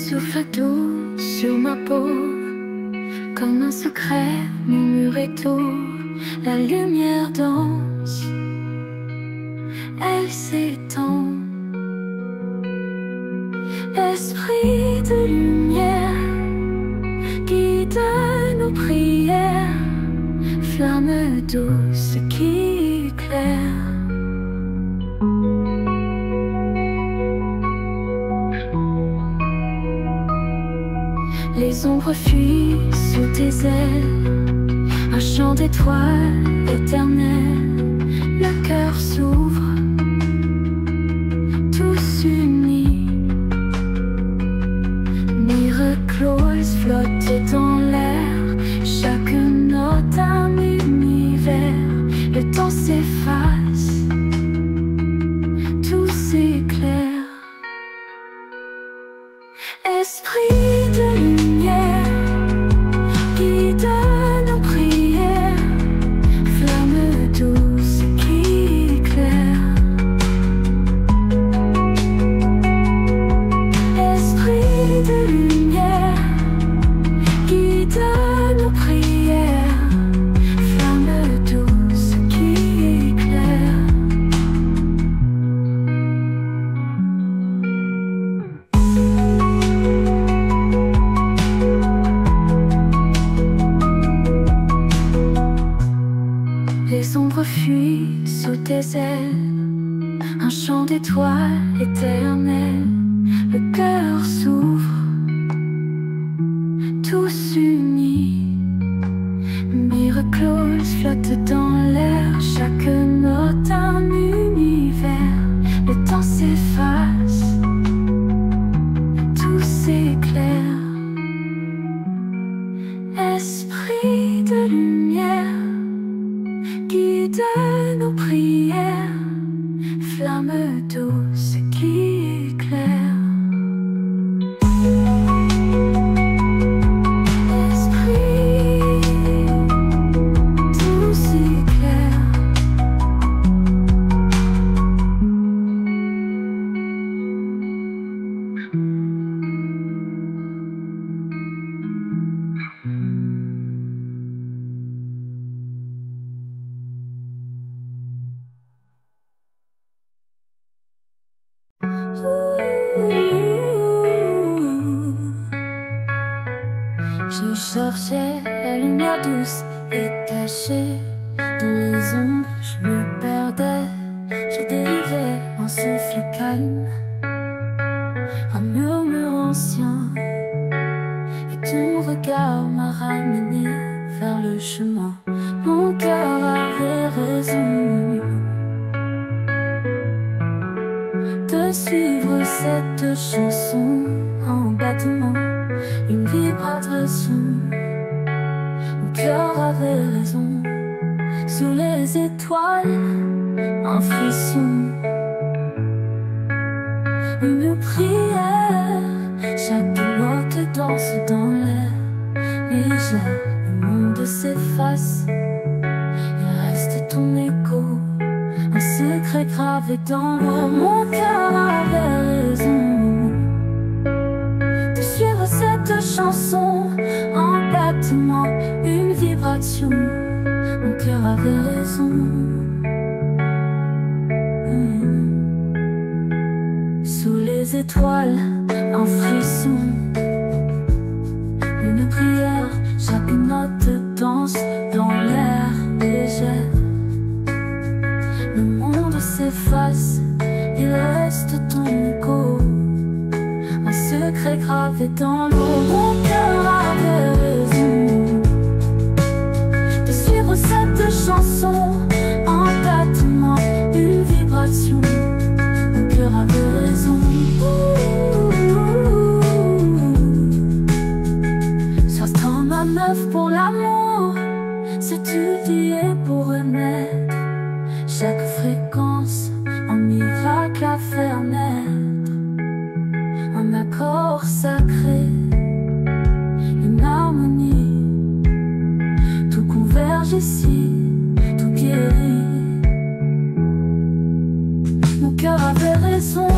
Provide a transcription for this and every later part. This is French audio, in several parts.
Souffle doux sur ma peau, comme un secret murmuré tôt. La lumière danse, elle s'étend. Esprit de lumière, guide nos prières. Flamme douce qui éclaire. Les ombres fuient sous tes ailes, un chant d'étoiles éternel. Le cœur s'ouvre, tous unis. Miraculous flotte dans l'air, chaque note un univers. Le temps s'efface, tout s'éclaire. Esprit de lumière, guide nos prières. Flamme douce qui éclaire. Esprit de lumière, guide nos prières. Flamme douce qui éclaire. Les ombres fuient sous tes ailes, un chant d'étoiles éternel. Le cœur s'ouvre, tous unis. Miraculous flotte dans l'air, chaque note un univers. Le temps s'efface, tout s'éclaire. Esprit de lumière, guide nos prières. Flamme douce qui éclaire. Esprit douce éclaire. Je cherchais la lumière douce et cachée dans les ombres, je me perdais. Je dérivais en souffle calme, un murmure ancien. Et ton regard m'a ramené vers le chemin. Mon cœur avait raison de suivre cette chanson en battement, une vibration. Mon cœur avait raison. Sous les étoiles, un frisson, une prière. Chaque note danse dans l'air légère. Le monde s'efface, il reste ton écho, un secret gravé dans l'eau. Mon cœur avait raison de suivre cette chanson en battement, une vibration. Mon cœur avait raison. Sous les étoiles, un frisson, une prière. Chaque note danse dans l'air légère. Le monde s'efface, il reste ton écho, un secret gravé dans l'eau. Mon cœur avait raison de suivre cette chanson en battement, une vibration. Mon cœur avait raison. Sois comme ma meuf pour l'amour, s'étudier pour renaître. Chaque fréquence, un miracle à faire naître, un accord sacré, une harmonie. Tout converge ici, tout guérit. Mon cœur avait raison.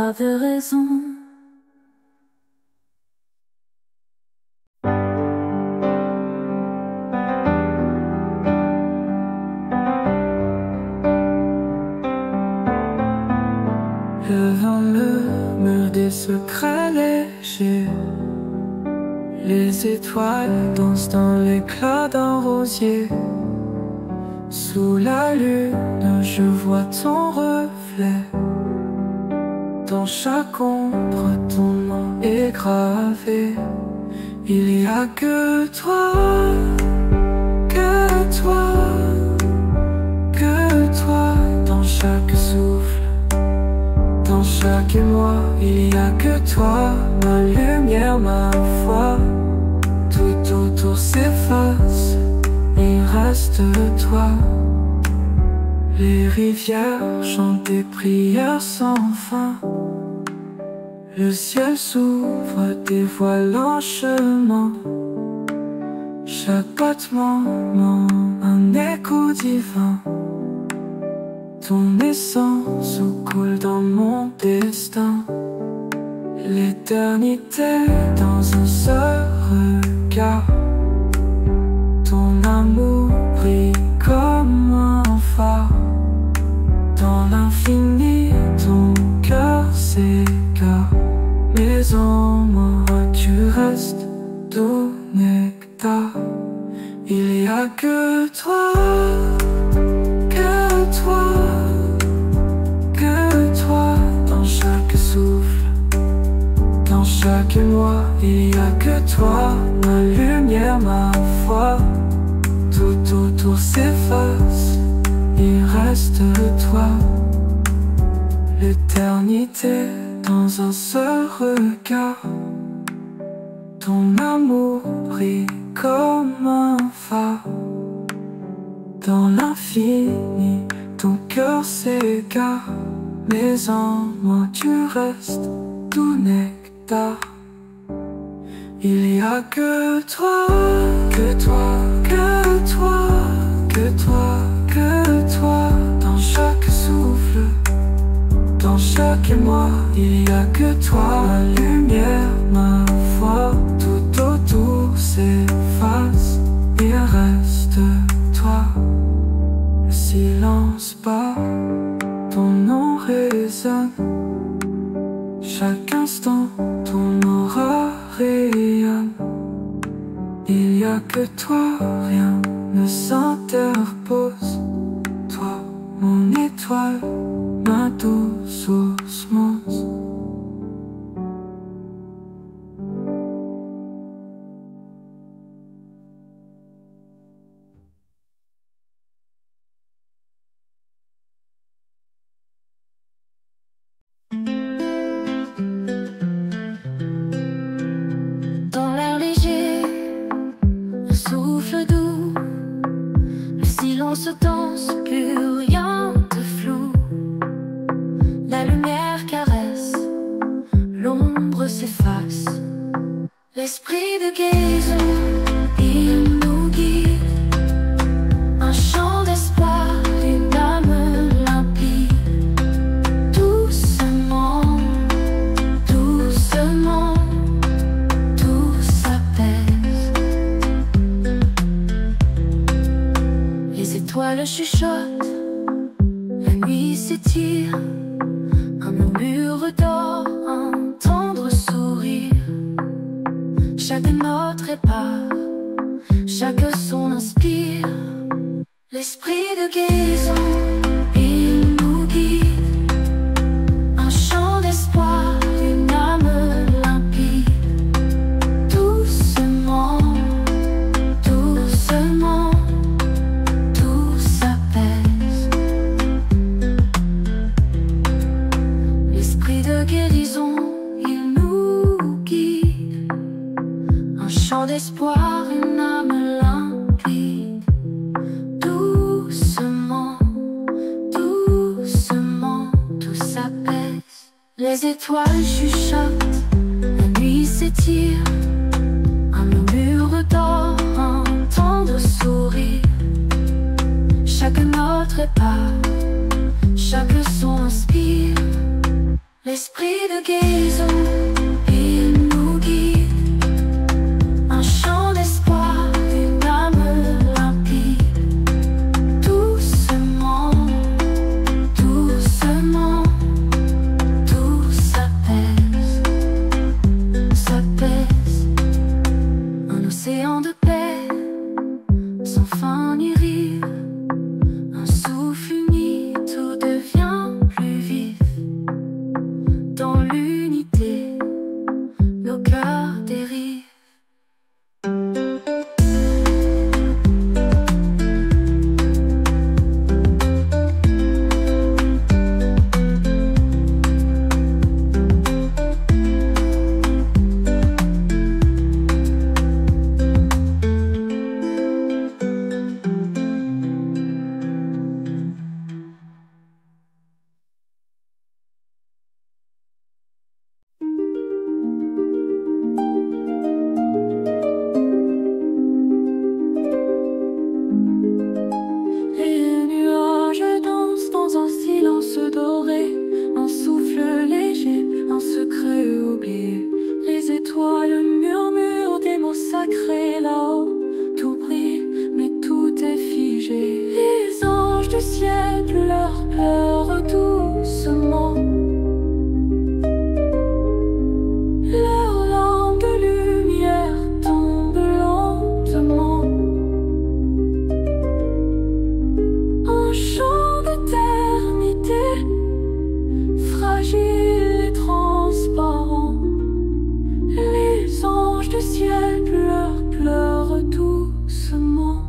avait raison. Devant le mur des secrets légers, les étoiles dansent dans l'éclat d'un rosier. Sous la lune, je vois ton reflet. Dans chaque ombre, ton nom est gravé. Il y a que toi, que toi, que toi. Dans chaque souffle, dans chaque émoi, il y a que toi. Ma lumière, ma foi. Tout autour s'efface, il reste toi. Les rivières chantent des prières sans fin. Le ciel s'ouvre, dévoile un chemin. Chaque battement, un écho divin. Ton essence où coule dans mon destin. L'éternité dans un seul regard. Ton amour brille comme un phare. Dans l'infini, ton cœur s'égare. Mais en moi, tu restes tout nectar. Il y a que toi, que toi, que toi. Dans chaque souffle, dans chaque émoi, il y a que toi. Ma lumière, ma foi. Tout autour s'efface, il reste toi. L'éternité dans un seul regard. Ton amour brille comme un phare. Dans l'infini, ton cœur s'égare. Mais en moi tu restes tout nectar. Il y a que toi, que toi, que toi, que toi, que toi. Dans chaque souffle, dans chaque émoi, il y a que toi. Ma lumière, ma foi. Tout autour s'efface, il reste toi. Le silence bat, ton nom résonne. Chaque instant, ton aura rayonne. Il y a que toi, rien ne s'interpose. Toi, mon étoile, ma douce osmose. Dans l'air léger, le souffle doux, le silence danse, plus rien de flou. La lumière caresse, l'ombre s'efface. L'esprit de guérison, il nous guide. Un chant d'espoir, une âme limpide. Doucement, doucement, tout s'apaise. Les étoiles chuchotent, la nuit s'étire. Un murmure d'or, un tendre sourire. Chaque note répare, chaque son inspire. L'esprit de guérison, il nous guide. Un chant d'espoir, une âme limpide. Doucement, doucement, tout s'apaise. L'esprit de guérison, il nous guide. Un chant d'espoir, une âme limpide. Doucement, doucement, tout s'apaise. Les étoiles chuchotent, la nuit s'étire. Un murmure d'or, un tendre sourire. Chaque note répare, chaque son inspire. l'esprit de guérison, il nous guide. Un chant d'espoir, une âme limpide. Doucement, doucement, tout s'apaise, s'apaise. Un océan de paix, sans fin ni rive. Un souffle uni, tout devient plus vif. Dans l'unité, nos cœurs dérivent. Les nuages dansent dans un silence doré, un souffle léger, un secret oublié. Les étoiles murmurent des mots sacrés là-haut. Tout brille, mais tout est figé. Les anges du ciel pleurent doucement. Leurs larmes de lumière tombent lentement. Un chant d'éternité, fragile et transparent. Les anges du ciel pleurent doucement.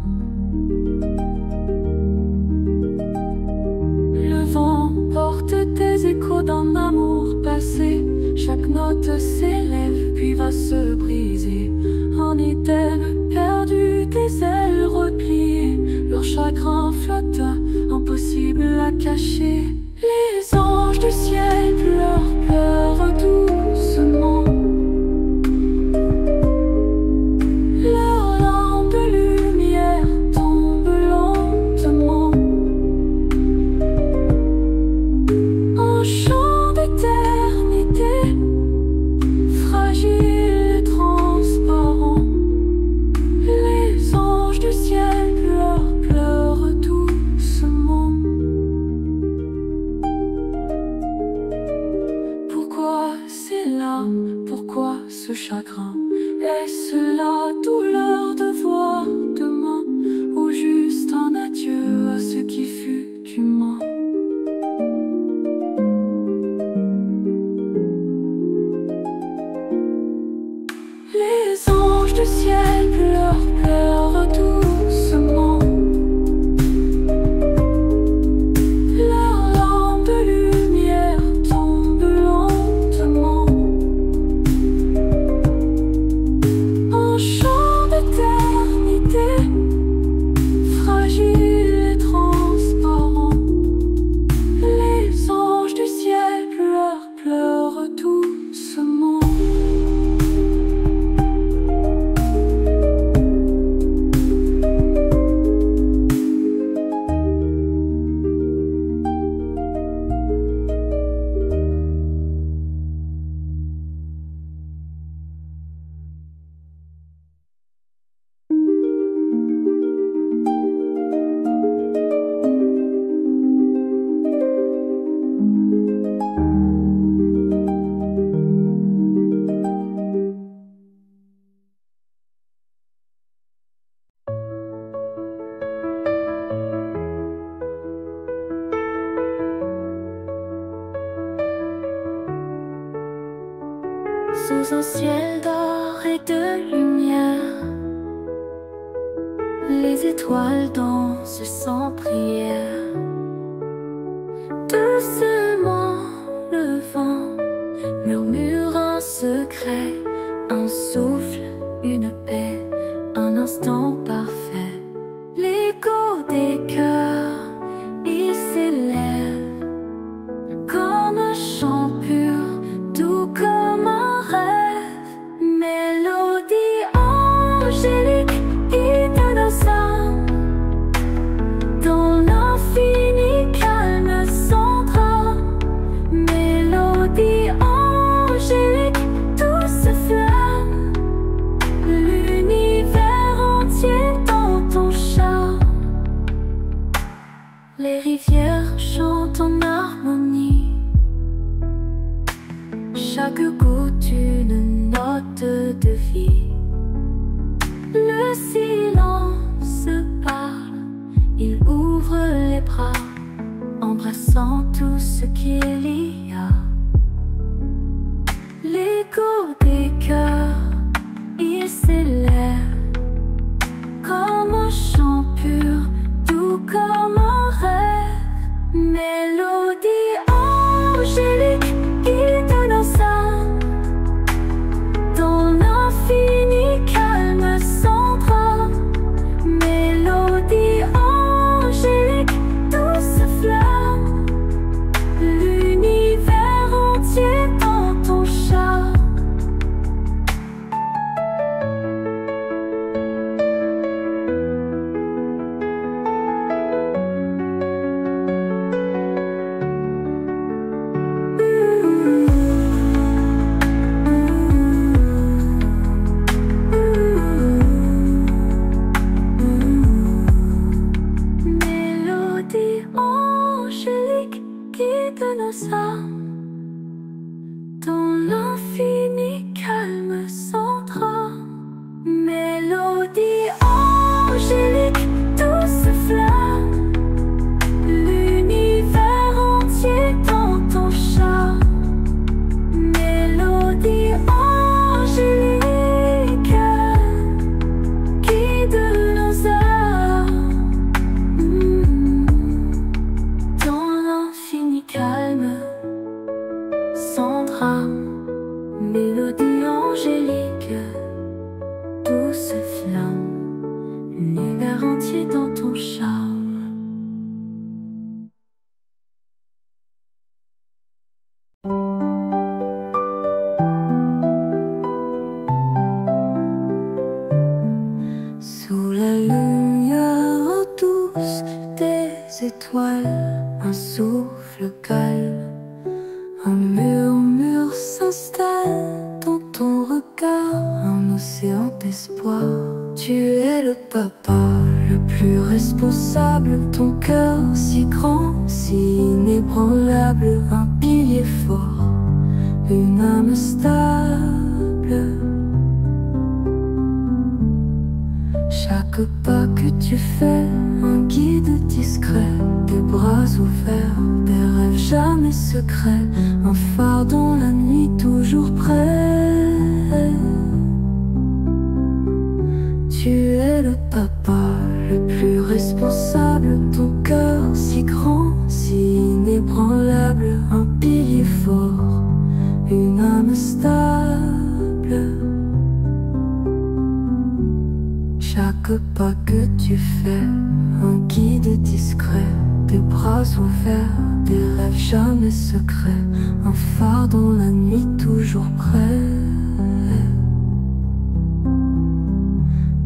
Le vent porte des échos d'un amour passé. Chaque note s'élève puis va se briser. Un item perdu, des ailes repliées. Leur chagrin flotte, impossible à cacher. Les anges du ciel pleurent doucement. Leurs larmes de lumière tombent lentement. Un chant d'éternité, fragile et transparent. Les anges du ciel pleurent doucement. Pourquoi ces larmes, pourquoi ce chagrin? Est-ce la douleur de voir demain, ou juste un adieu à ce qui fut humain? Les anges du ciel pleurent doucement. Leurs larmes de lumière tombent lentement. Un chant d'éternité, fragile et transparent. Les anges du ciel pleurent doucement. Sous un ciel d'or et de lumière, les étoiles dansent sans prière. Doucement le vent murmure un secret, un souffle, une paix, un instant parfait. L'écho des cœurs, il s'élève comme un chant pur, doux comme un rêve. Mélodie angélique, guide nos âmes dans l'infini calme sans drame. Mélodie chante en harmonie. Chaque goutte une note de vie. Le silence parle, il ouvre les bras, embrassant tout ce qu'il y a. L'écho des cœurs, il s'élève comme un chant pur, doux comme un rêve. Mélodie angélique guide nos âmes dans l'infini calme sans drame. Mélodie angélique, douce flamme, l'univers entier dans ton charme. Mélodie angélique guide nos âmes dans l'infini calme sans drame. Mélodie angélique, douce flamme, l'univers entier dans ton charme. Mélodie angélique guide nos âmes dans l'infini calme sans drame. Mélodie angélique, douce flamme, l'univers entier dans ton charme. Sous la lumière douce des étoiles, un souffle calme, un murmure s'installe dans ton regard, un océan d'espoir. Tu es le papa le plus responsable, ton cœur si grand, si inébranlable, un pilier fort, une âme stable. Chaque pas que tu fais, un guide discret, des bras ouverts, des rêves jamais secrets, un phare dans la nuit toujours prêt. Tu es le papa le plus responsable, ton cœur si grand, si inébranlable, un pilier fort, une âme stable. Chaque pas que tu fais, un guide discret, des bras ouverts, des rêves jamais secrets, un phare dans la nuit toujours prêt.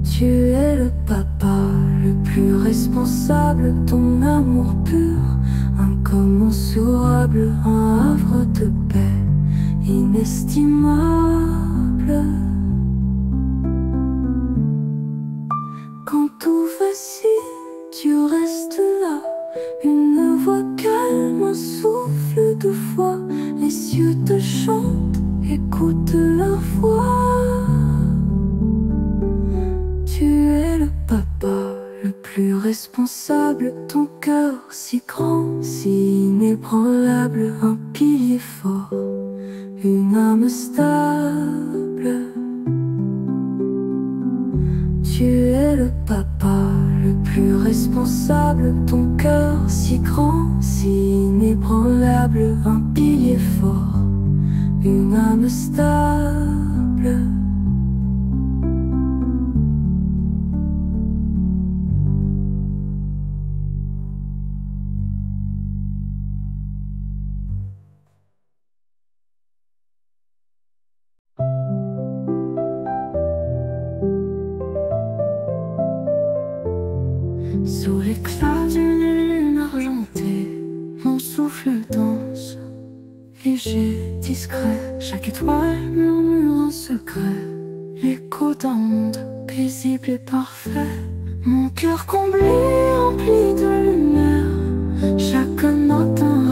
Tu es le papa le plus responsable, ton amour pur, incommensurable, un havre de paix inestimable. Quand tout vacille, tu restes là, une voix calme, un souffle de foi. Les cieux te chantent, écoute leur voix. Tu es le papa le plus responsable, ton cœur si grand, si inébranlable, un pilier fort, une âme stable. Tu es le papa le plus responsable, ton cœur si grand, si inébranlable, un pilier fort, une âme stable. Sous l'éclat d'une lune argentée, mon souffle danse, léger, discret. Chaque étoile murmure un secret, l'écho d'un monde paisible et parfait. Mon cœur comblé, rempli de lumière, chaque note un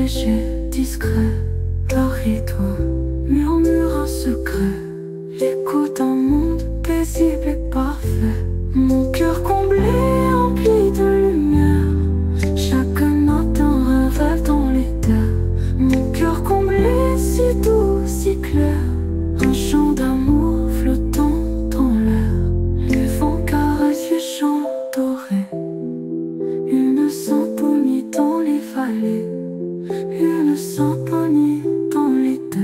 léger, discret, leur rythme murmure un secret. L'écho d'un monde paisible et parfait. Mon cœur comblé, empli de lumière. Chaque note un rêve dans les terres. Mon cœur comblé, si doux, si clair. Un chant d'amour flottant dans l'air. Les vents caressent les champs dorés. Une symphonie dans les vallées. Une symphonie dans les terres.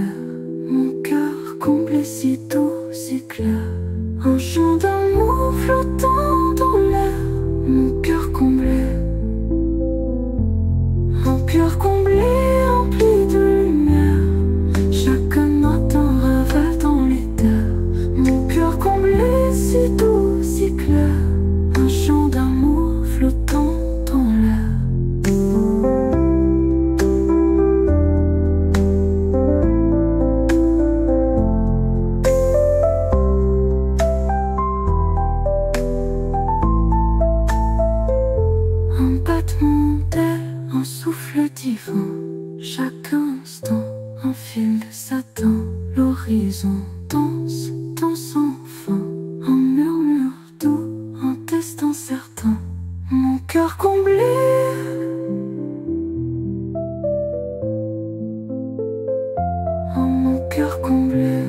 Mon cœur comblé, si doux, si clair. Un chant d'amour flottant dans l'air. Mon cœur comblé. Mon cœur comblé, empli de lumière. Chaque note un rêve dans les terres. Mon cœur comblé, si doux, si clair. Un chant d'amour flottant dans l'air. Un battement d'air, un souffle divin. Chaque instant, un fil de satin. L'horizon danse, danse sans fin. Un murmure doux, un destin certain. Mon cœur comblé. Oh, mon cœur comblé.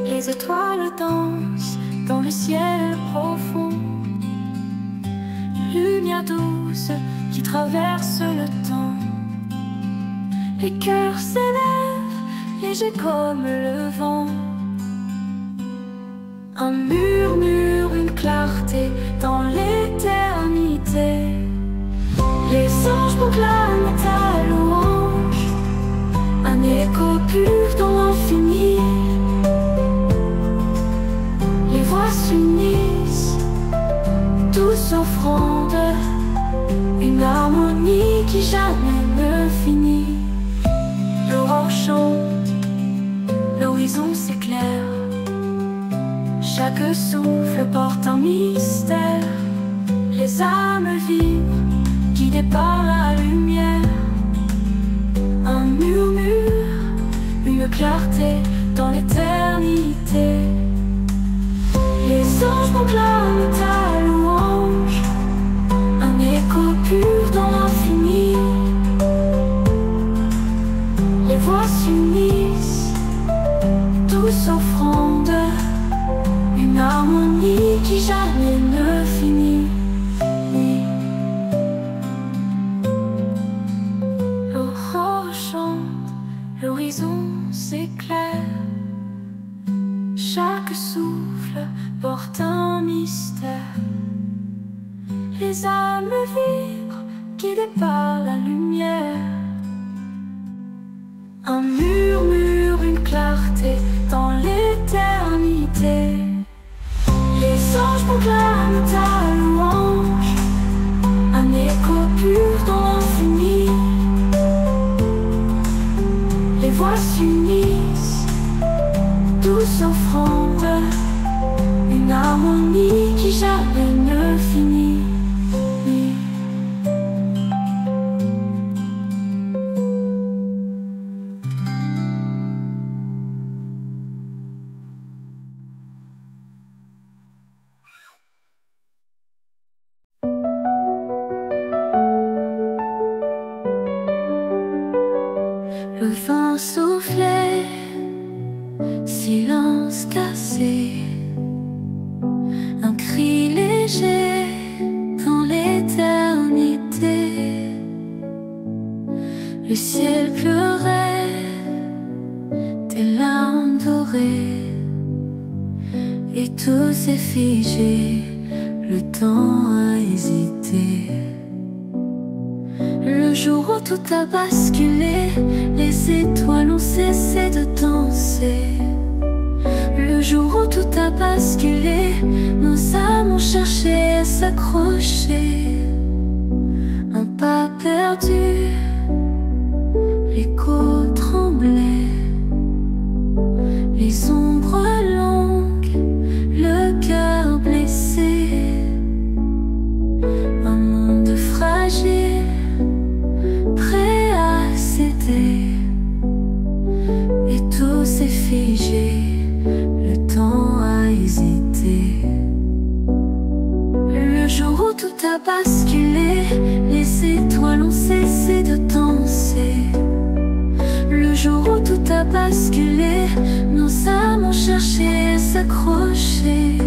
Les étoiles dansent dans le ciel profond. Lumière douce qui traverse le temps. Les cœurs s'élèvent, légers comme le vent. Un murmure, une clarté dans l'éternité. Les anges proclament ta louange. Un écho pur dans l'infini. Les voix s'unissent, douce offrande. Une harmonie qui jamais ne finit. L'aurore chante, l'horizon s'éclaire. Chaque souffle porte un mystère. Les âmes vibrent, guidées par la lumière. Un murmure, une clarté dans l'éternité. Les anges proclament ta louange. Un écho pur dans l'infini. Les voix s'unissent, douce offrande. Une harmonie qui jamais ne finit. L'aurore chante, l'horizon s'éclaire. Chaque souffle porte un mystère. Les âmes vibrent, guidées par la lumière. Un murmure, une clarté dans l'éternité. Les anges proclament ta louange. Un écho pur dans l'infini. Les voix s'unissent, douce offrande. Une harmonie qui jamais ne finit. Le vent soufflait, silence cassé. Un cri léger dans l'éternité. Le ciel pleurait des larmes dorées. Et tout s'est figé, le temps a hésité. Le jour où tout a basculé, les étoiles ont cessé de danser. Le jour où tout a basculé, nos âmes ont cherché à s'accrocher. Un pas perdu, l'écho tremblait, les ombres longues, le cœur blessé. Un monde fragile, prêt à céder, et tout s'est figé, le temps a hésité. Le jour où tout a basculé, les étoiles ont cessé de danser. Le jour où tout a basculé, nos âmes ont cherché à s'accrocher.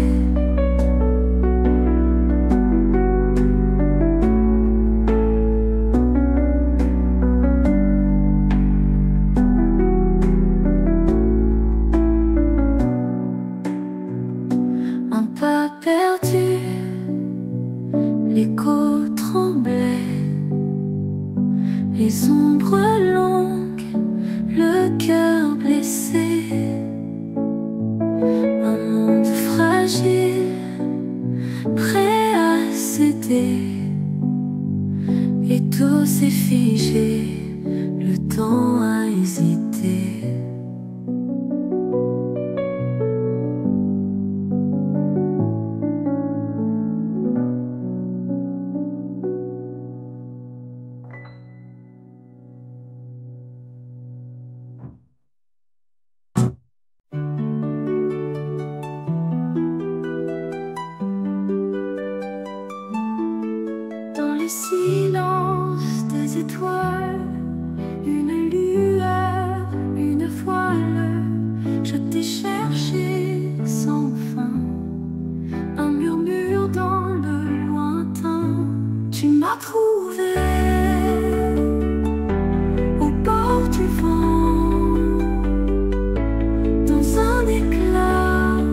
Un pas perdu, l'écho tremblait, les ombres longues, le cœur blessé. Un monde fragile, prêt à céder, et tout s'est figé, le temps a hésité. Dans le silence des étoiles, une lueur, une voile, je t'ai cherché sans fin. Un murmure dans le lointain, tu m'as trouvé au bord du vent, dans un éclat,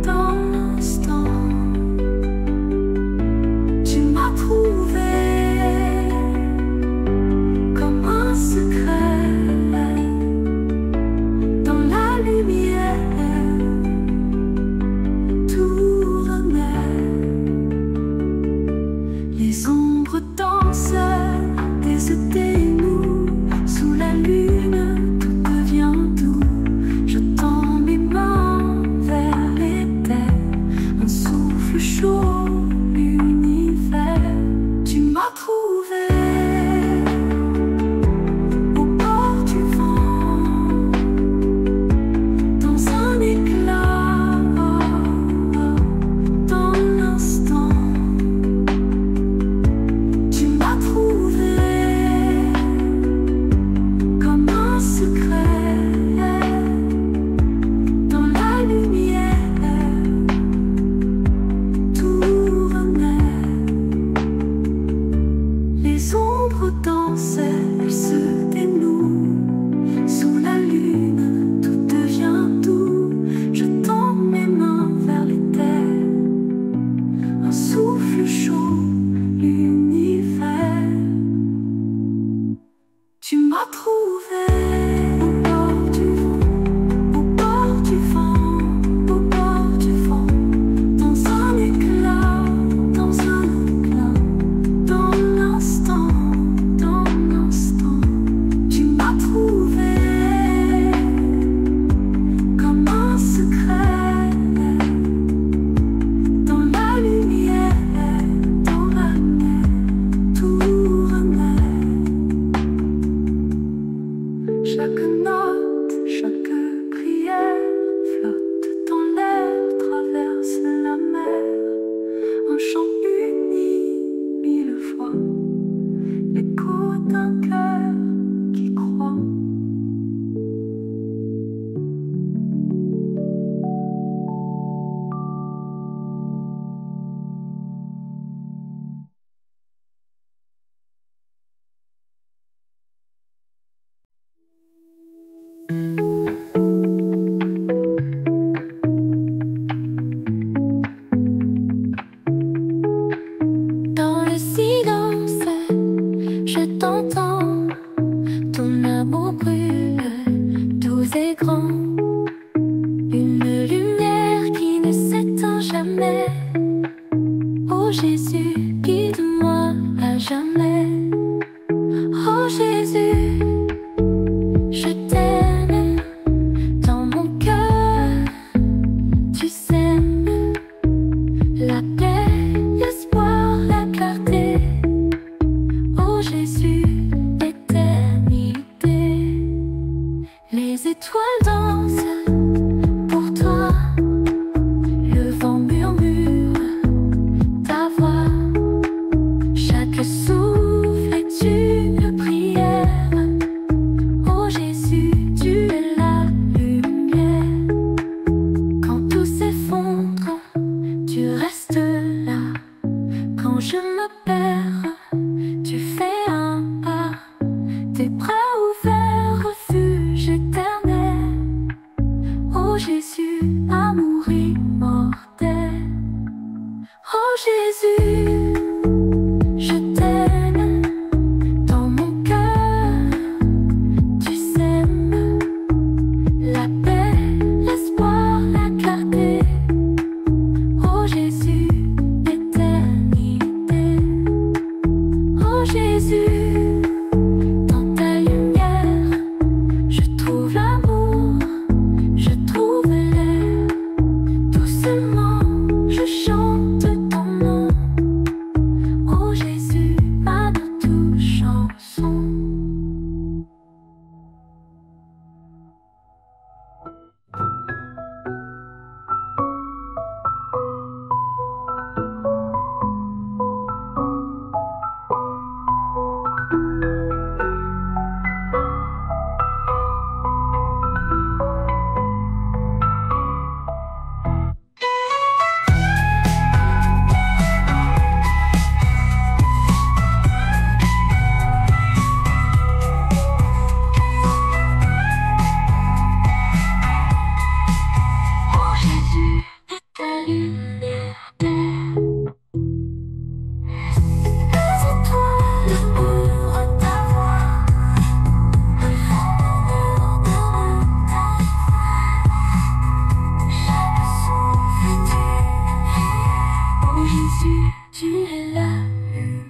dans l'instant. Tu m'as trouvé comme un secret dans la lumière, tout renaît. Les ombres dansent, désolés-nous, sous la lune, tout devient doux. Je tends mes mains vers les terres, un souffle chaud, l'univers. Tu m'as trouvé au bord du vent, dans un éclat, dans l'instant. Tu m'as trouvé comme un secret dans la lumière, tout renaît. Jésus, guide-moi à jamais. Oh Jésus, je t'aime dans mon cœur. Tu sèmes la paix, l'espoir, la clarté. Oh Jésus, éternité. Les étoiles dansent pour toi. Le vent murmure ta voix. Chaque souffle est une prière. Oh Jésus, tu es la lumière. Quand tout s'effondre, tu restes là. Quand je me perds, tu fais un pas. Tes bras ouverts, refuge éternel. Oh Jésus, amour immortel. Oh Jésus, je t'aime dans mon cœur. Tu sèmes la paix, l'espoir, la clarté. Oh Jésus, éternité. Oh Jésus, dans ta lumière, je trouve l'amour, je trouve l'air. Doucement, je chante ton nom. Oh Jésus, à notre chanson. Oh Jésus, ta lumière terre. Les étoiles murmurent ta voix. Le vent murmure ta voix. Chaque souffle est une prière. Oh Jésus, tu es la lumière.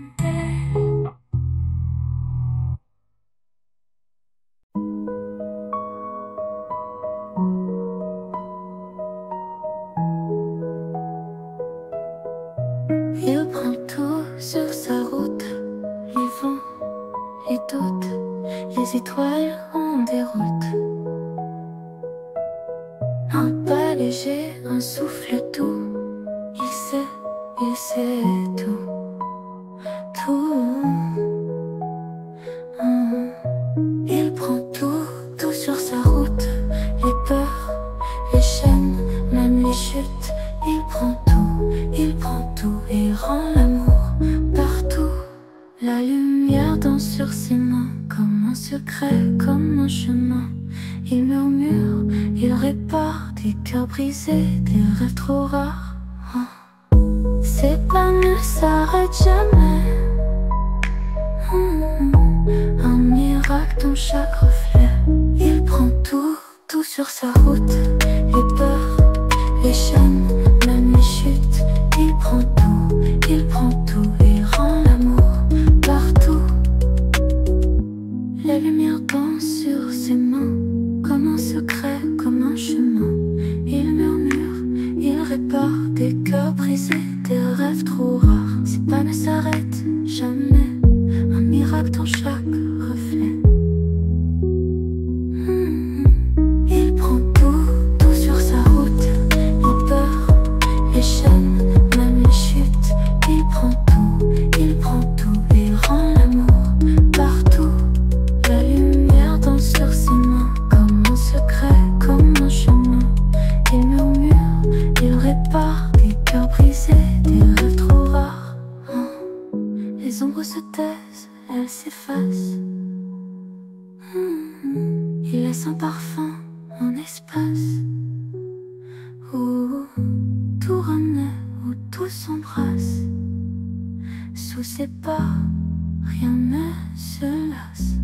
Il prend tout sur sa route, les vents, les doutes, les étoiles en déroute. Un pas léger, un souffle doux, il sait tout, tout. Il prend tout sur sa route, les peurs, les chaînes, même les chutes. Il prend tout et rend l'amour partout. La lumière danse sur ses mains, comme un secret, comme un chemin. Il murmure, il répare des cœurs brisés, des rêves trop rares. Ses pas ne s'arrêtent jamais. Un miracle dans chaque reflet. Il prend tout sur sa route. Les peurs, les chaînes, même les chutes. Il prend tout et rend l'amour partout. La lumière danse sur ses mains, comme un secret, comme un chemin. Il murmure, il répare des cœurs brisés, des rêves trop rares. Ses pas ne s'arrêtent jamais. Un miracle dans chaque reflet. Il prend tout sur sa route. Les peurs, les chaînes, même les chutes. Il prend tout et rend l'amour partout. La lumière danse sur ses mains, comme un secret, comme un chemin. Il murmure, il répare des cœurs brisés, des rêves trop rares. Les ombres se taisent, elles s'effacent. Il laisse un parfum en espace où tout renaît, où tout s'embrasse. Sous ses pas, rien ne se lasse.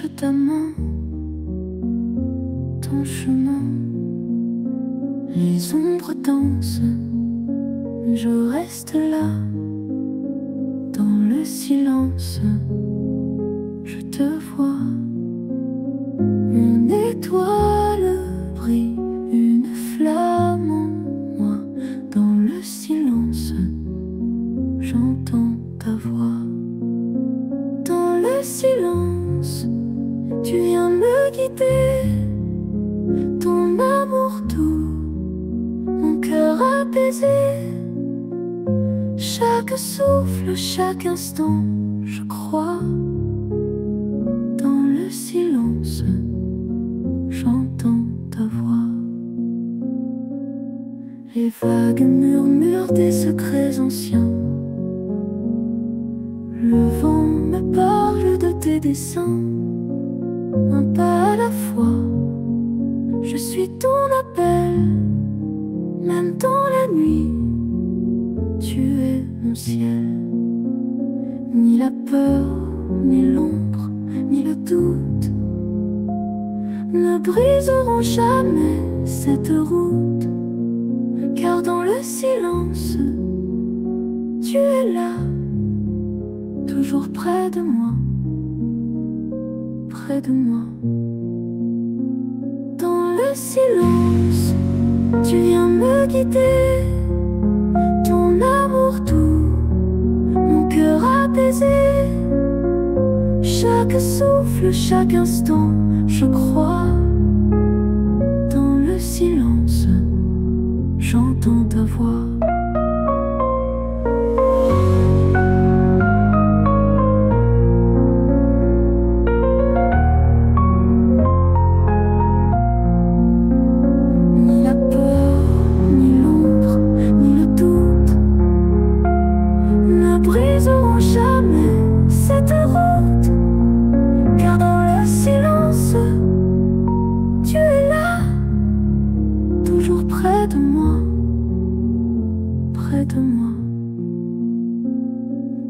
marche ta main, ton chemin. Les ombres dansent, je reste là, dans le silence. Je te vois, une étoile brille, une flamme en moi. Dans le silence, j'entends ta voix. Dans le silence, tu viens me guider. Ton amour doux, mon cœur apaisé. Chaque souffle, chaque instant, je crois. Dans le silence, j'entends ta voix. Les vagues murmurent des secrets anciens. Le vent me parle de tes dessins. Un pas à la fois, je suis ton appel. Même dans la nuit, tu es mon ciel. Ni la peur, ni l'ombre, ni le doute ne briseront jamais cette route. Car dans le silence, tu es là, toujours près de moi, près de moi. Dans le silence, tu viens me guider. Ton amour doux, mon cœur apaisé. Chaque souffle, chaque instant, je crois. Dans le silence, j'entends ta voix. Ni la peur, ni l'ombre, ni le doute ne briseront jamais cette route. Car dans le silence, tu es là, toujours près de moi, près de moi.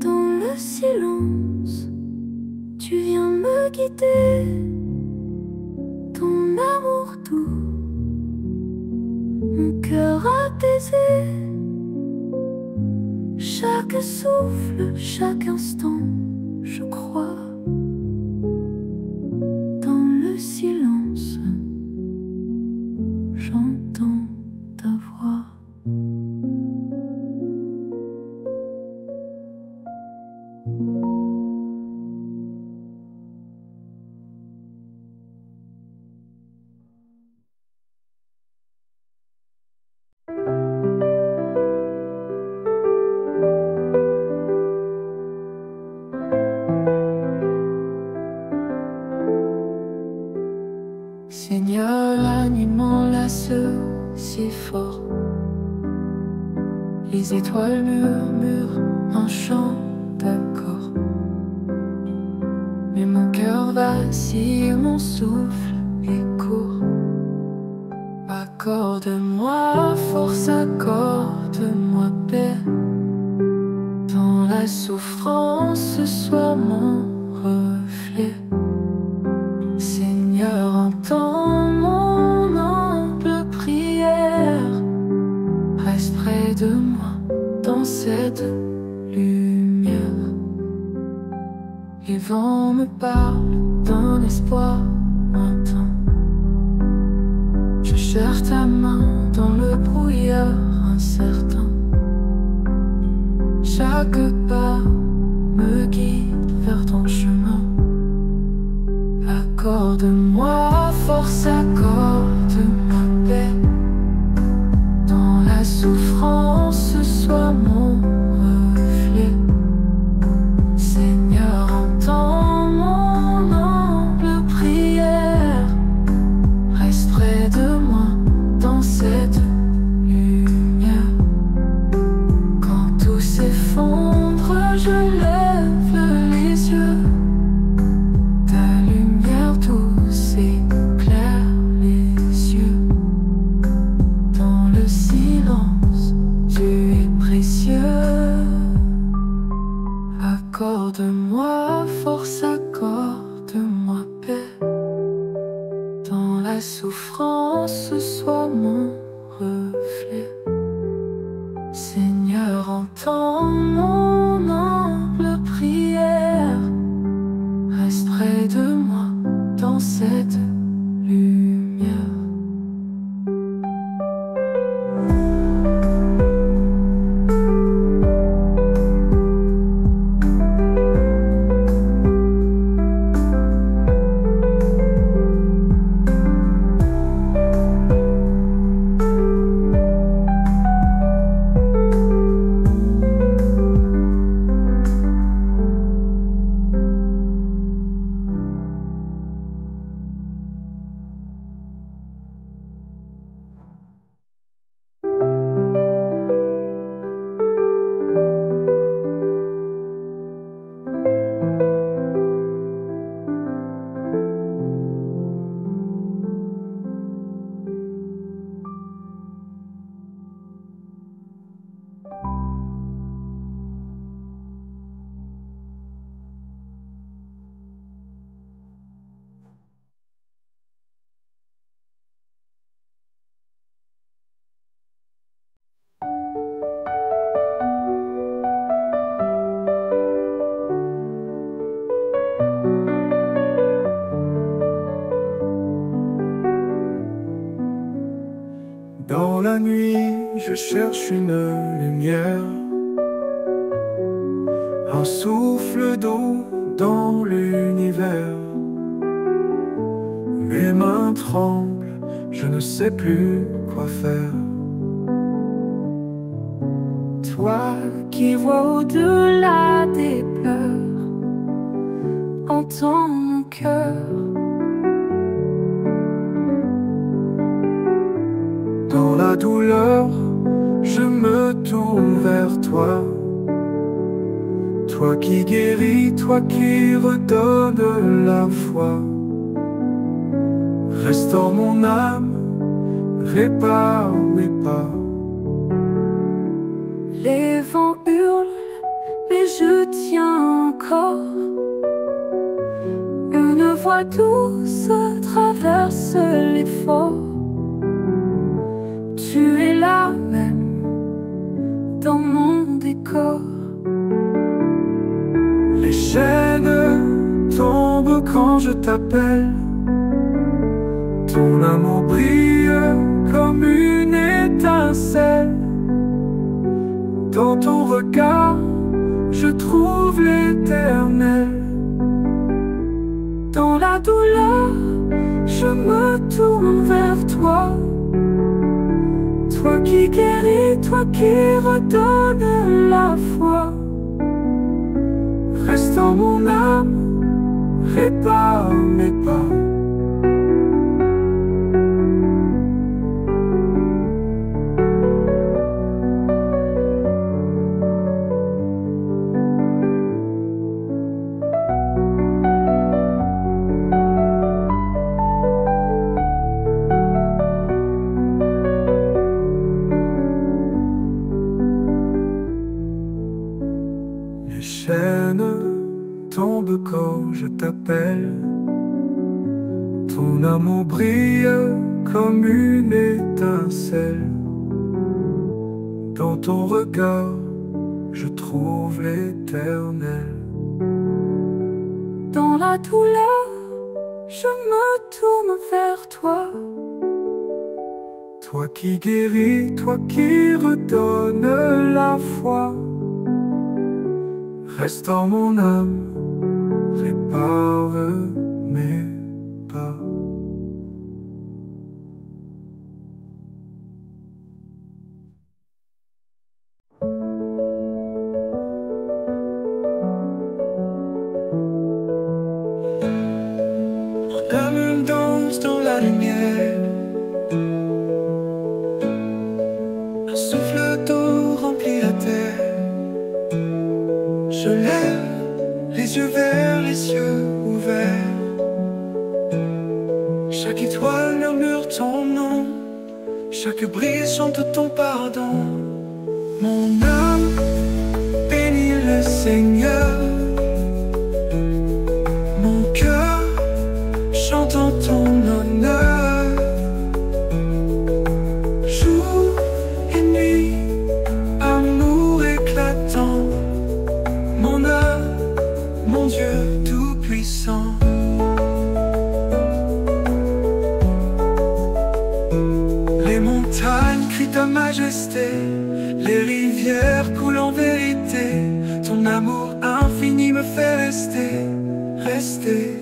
Dans le silence, tu viens me guider. Ton amour doux, mon cœur apaisé. Chaque souffle, chaque instant, je crois. Dans le silence, j'entends ta voix. Seigneur, la nuit m'enlace si fort. Les étoiles murmurent un chant d'accord. Mais mon cœur vacille, mon souffle est court. Accorde-moi force, accorde-moi paix. Dans la souffrance, sois mon reflet. Seigneur, entends mon humble prière. Reste près de moi dans cette lumière. Les vents me parlent d'un espoir lointain. Je cherche ta main dans le brouillard incertain. Chaque pas me guide vers ton chemin. Accorde-moi force, accorde-moi paix. Dans la souffrance, sois mon reflet. Seigneur, entends mon humble prière. Reste près de moi dans cette lumière. Quand tout s'effondre, je lève les yeux. Ta lumière douce éclaire les près de moi dans cette lumière. Dans la nuit, je cherche une lumière, un souffle d'eau dans l'univers. Mes mains tremblent, je ne sais plus quoi faire. Toi qui vois au-delà des pleurs, entends mon cœur. Dans la douleur, je me tourne vers toi. Toi qui guéris, toi qui redonnes la foi. Restaure mon âme, répare mes pas. Les vents hurlent, mais je tiens encore. Une voix douce traverse l'effort. Tu es là même, dans mon décor. Les chaînes tombent quand je t'appelle. Ton amour brille comme une étincelle. Dans ton regard, je trouve l'éternel. Dans la douleur, je me tourne vers toi. Toi qui guéris, toi qui redonnes la foi. Restaure mon âme, répare mes pas. Les chaînes tombent quand je t'appelle. Ton amour brille comme une étincelle. Dans ton regard, je trouve l'éternel. Dans la douleur, je me tourne vers toi. Toi qui guéris, toi qui redonnes la foi. Restaure mon âme, répare mes pas. Comme une danse dans la lumière, un souffle d'eau remplit la terre. Je lève les yeux vers les cieux ouverts. Chaque étoile murmure ton nom, chaque brise chante ton pardon. Mon âme bénit le Seigneur. Mon cœur chante en ton honneur. Jour et nuit, amour éclatant. Mon âme, mon Dieu tout-puissant. majesté. Les rivières coulent en vérité. Ton amour infini me fait rester, rester.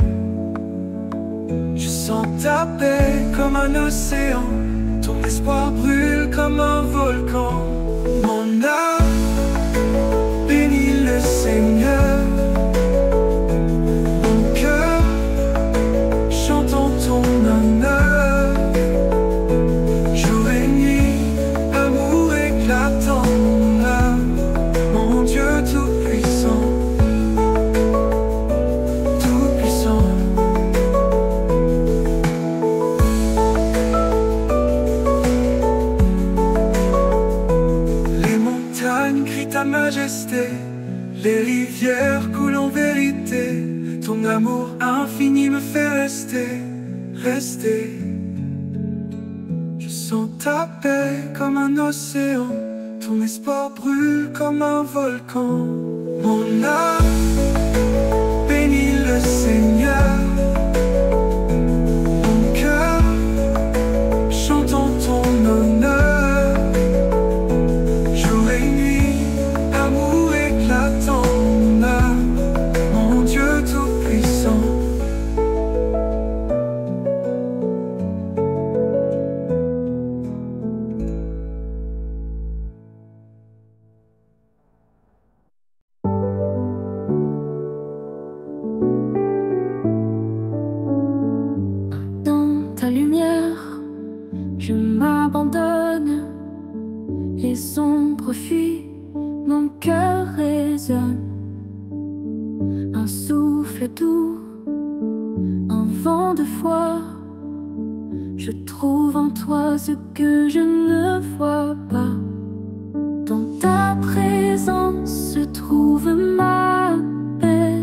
Je sens ta paix comme un océan. Ton espoir brûle comme un volcan. Mon âme bénit le Seigneur. Mon cœur chante en ton honneur. Jour et nuit, amour éclatant. Mon âme, mon Dieu tout-puissant, tout-puissant. Les montagnes crient ta majesté. Les rivières coulent en vérité. Ton amour infini me fait rester, rester. Je sens ta paix comme un océan. Ton espoir brûle comme un volcan. Mon âme bénit le Seigneur. Mon cœur chante en ton honneur. Jour et nuit, amour éclatant. Mon âme, mon Dieu tout-puissant. Dans ta lumière, je m'abandonne. Les ombres fuient, mon cœur résonne. Un souffle doux, un vent de foi. Je trouve en toi ce que je ne vois pas. Dans ta présence se trouve ma paix.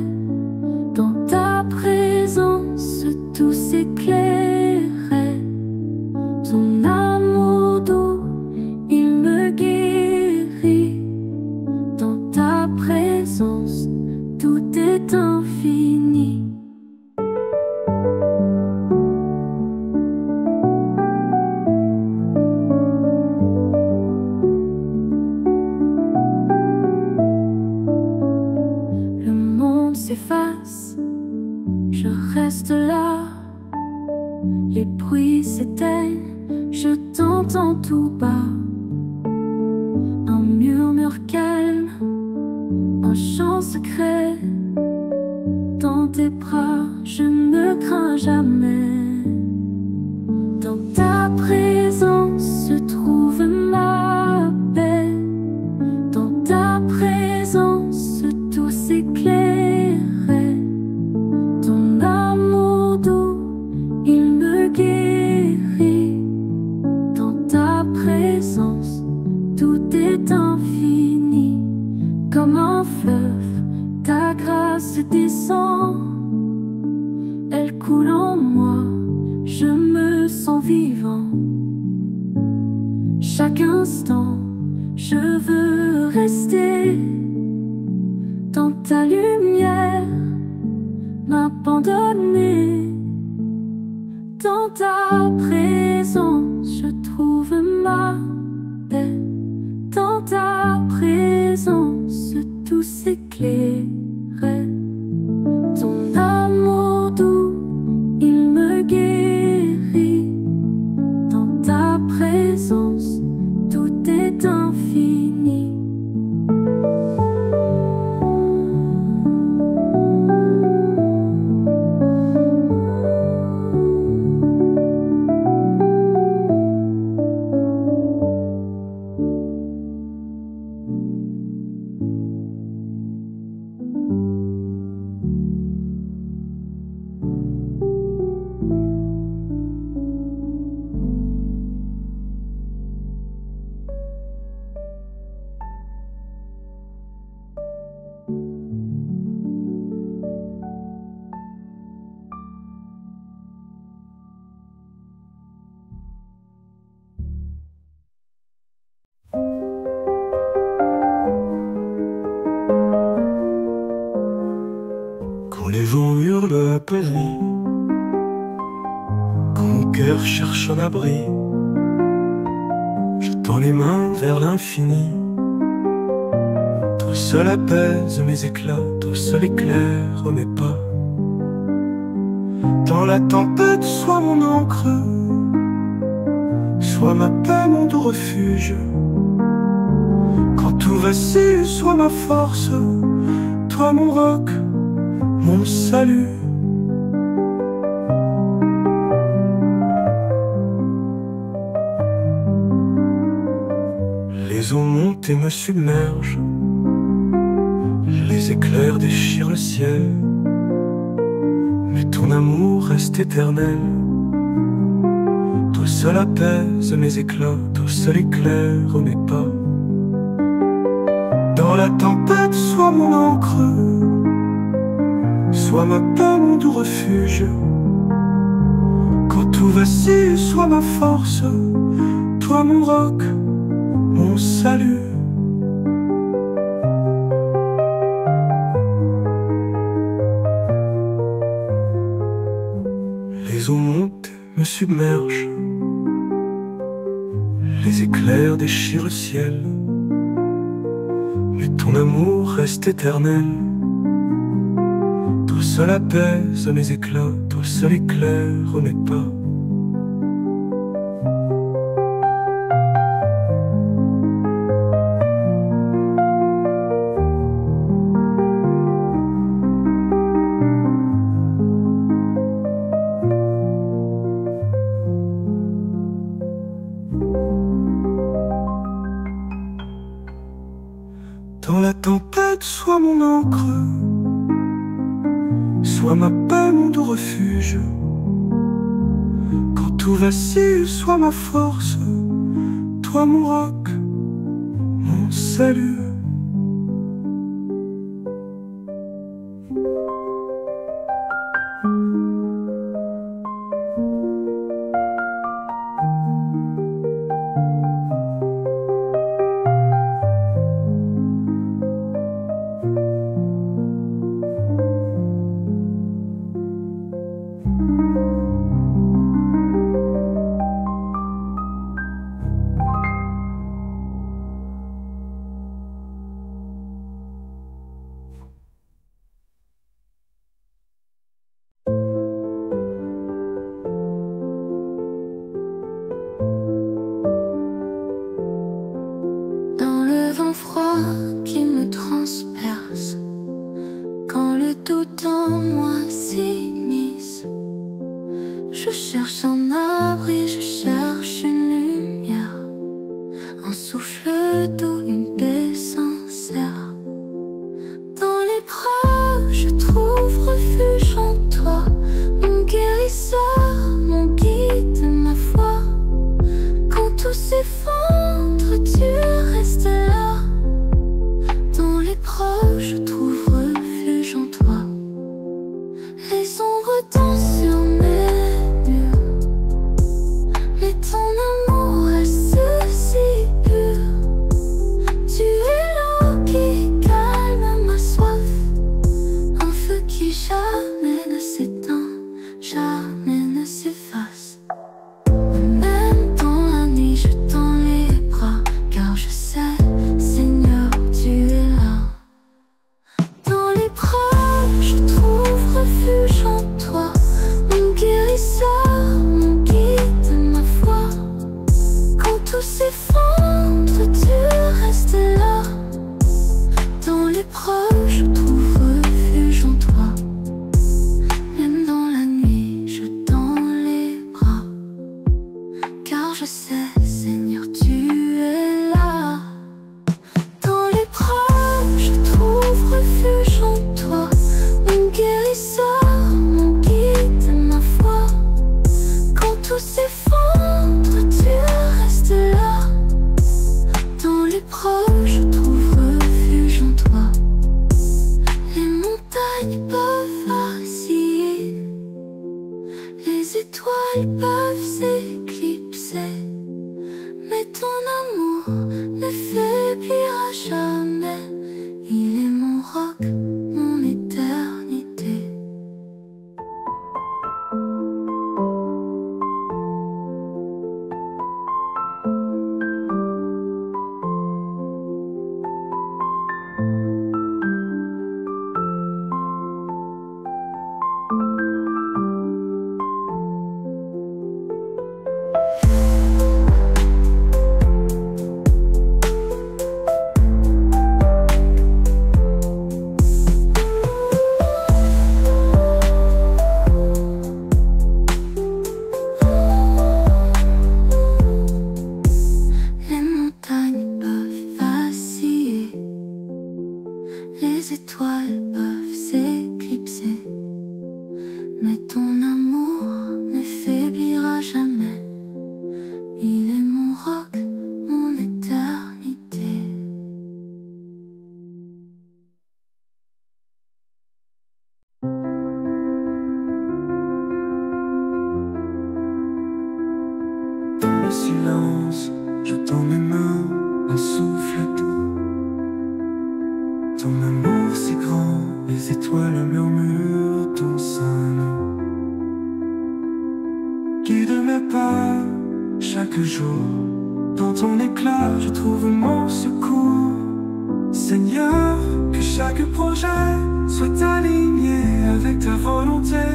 Dans ta présence tout s'éclairait. Ton amour doux, il me guérit. Dans ta présence, tout est infini. Le monde s'efface, je reste là. Les bruits s'éteignent, je t'entends tout bas. Un murmure calme, un chant secret. Dans tes bras, je ne crains jamais. Dans ta présence se trouve ma paix. Dans ta présence, tout s'éclairait. Ton amour doux, il me guérit. Dans ta présence, tout est infini. Comme un fleuve, ta grâce descend. Elle coule en moi, je me sens vivant. Chaque instant, je veux rester dans ta lumière, m'abandonner. Dans ta présence, je trouve ma paix. Dans ta présence, tout s'éclairait. Ton amour doux, il me guérit. Dans ta présence, tout est infini. Quand les vents hurlent apaisés, quand mon cœur cherche un abri, je Tends les mains vers l'infini. Toi seul apaise mes éclats, toi seul éclaire mes pas. Dans la tempête, sois mon encre, sois ma paix, mon doux refuge. Quand tout vacille, sois ma force, toi mon roc, mon salut. Les eaux montent et me submergent, les éclairs déchirent le ciel, mais ton amour reste éternel. Toi seul apaise mes éclats, toi seul éclaire mes pas. Dans la tempête, sois mon encre, sois ma paix, mon doux refuge. Quand tout vacille, sois ma force, toi mon roc, mon salut. Les eaux montent, me submergent, les éclairs déchirent le ciel, mais ton amour reste éternel. Toi seul apaise mes éclats, toi seul éclaire mes pas. Dans la tempête, sois mon encre, sois ma paix, mon doux refuge. Quand tout vacille, sois ma force, toi mon roc, mon salut. Froid qui me transperce, quand le doute en moi s'immisce, je cherche un abri, je cherche une lumière, un souffle doux, une paix sincère. Dans l'épreuve, je trouve refuge en toi, mon guérisseur, mon guide, ma foi. Quand tout s'effondre, tu restes là. Je trouve refuge en toi. Les ombres dansent sur mes murs, mais ton amour reste si pur. Tu es l'eau qui calme ma soif, un feu qui jamais ne s'éteint, jamais ne s'efface. Même dans la nuit, je tends les bras, car je sais, Seigneur, tu es là. Je trouve refuge en toi, mon guérisseur, mon guide, ma foi. Quand tout s'effondre, tu restes là. Dans l'épreuve, je trouve refuge en toi. Même dans la nuit, je tends les bras, car je sais, Seigneur, tu es là. Dans l'épreuve, je trouve refuge en toi, mon guérisseur, mon guide, ma foi. Quand tout s'effondre, tu restes là. Dans l'épreuve, je trouve refuge en toi. Les montagnes peuvent vaciller, les étoiles peuvent s'éclipser, mais ton amour ne faiblira jamais. Il est mon roc, mon éternité. Mais ton amour ne faiblira jamais. Il est mon roc, mon éternité. Dans le silence, je tends mes mains, un souffle doux. Ton amour si grand, les étoiles murmurent ton sein. Guide mes pas chaque jour. Dans ton éclat, je trouve mon secours. Seigneur, que chaque projet soit aligné avec ta volonté.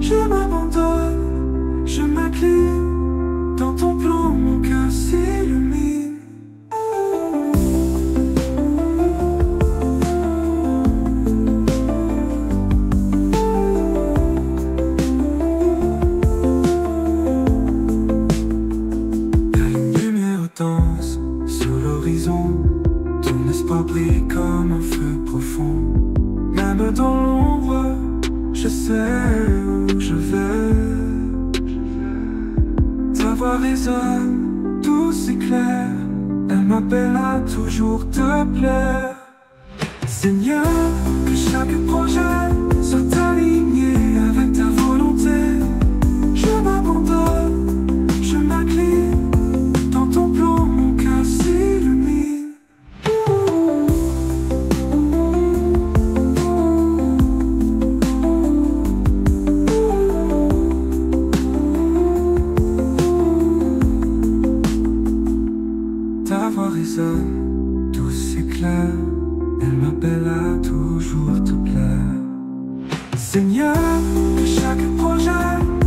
Je m'abandonne, je m'incline. Dans ton plan, mon cœur s'illumine. Ta lumière danse sur l'horizon. Ton espoir brille comme un feu profond. Même dans l'ombre, je sais où je vais. Ta voix résonne, douce et claire. Elle m'appelle à toujours te plaire. Seigneur, que chaque projet soit aligné avec ta volonté. Je m'abandonne, je m'incline. Dans ton plan, mon cœur s'illumine. Ta voix résonne, douce et claire. Elle m'appelle à toujours te plaire. Seigneur, que chaque projet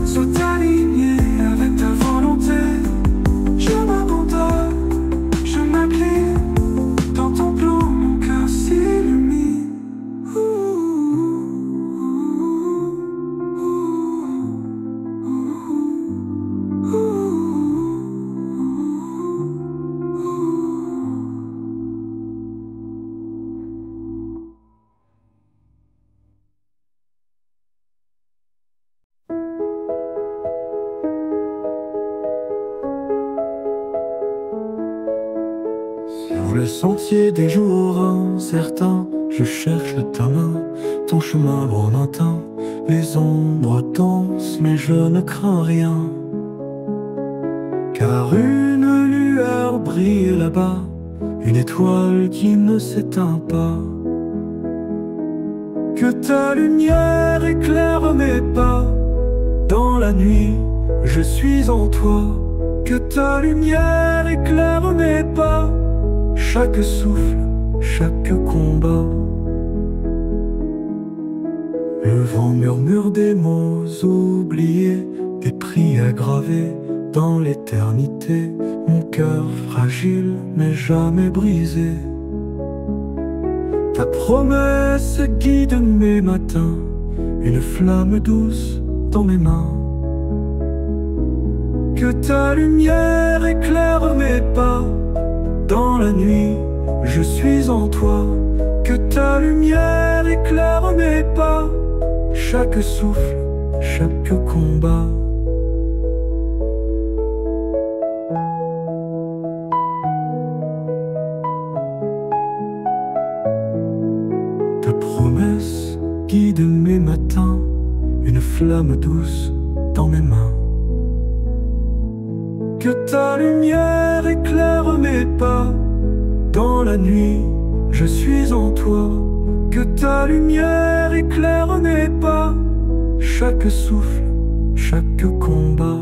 soit aligné avec ta volonté. Je m'abandonne, je m'incline. Dans ton plan, mon cœur s'illumine. Sur le sentier des jours incertains, je cherche ta main, ton chemin lointain. Les ombres dansent, mais je ne crains rien. Car une lueur brille là-bas, une étoile qui ne s'éteint pas. Que ta lumière éclaire mes pas. Dans la nuit, je suis en toi. Que ta lumière éclaire mes pas. Chaque souffle, chaque combat. Le vent murmure des mots oubliés, des prières gravées dans l'éternité. Mon cœur fragile n'est jamais brisé. Ta promesse guide mes matins, une flamme douce dans mes mains. Que ta lumière éclaire mes pas. Dans la nuit, je suis en toi. Que ta lumière éclaire mes pas. Chaque souffle, chaque combat. Ta promesse guide mes matins, une flamme douce dans mes mains. Que ta lumière éclaire mes pas. Dans la nuit, je suis en toi. Que ta lumière éclaire mes pas. Chaque souffle, chaque combat.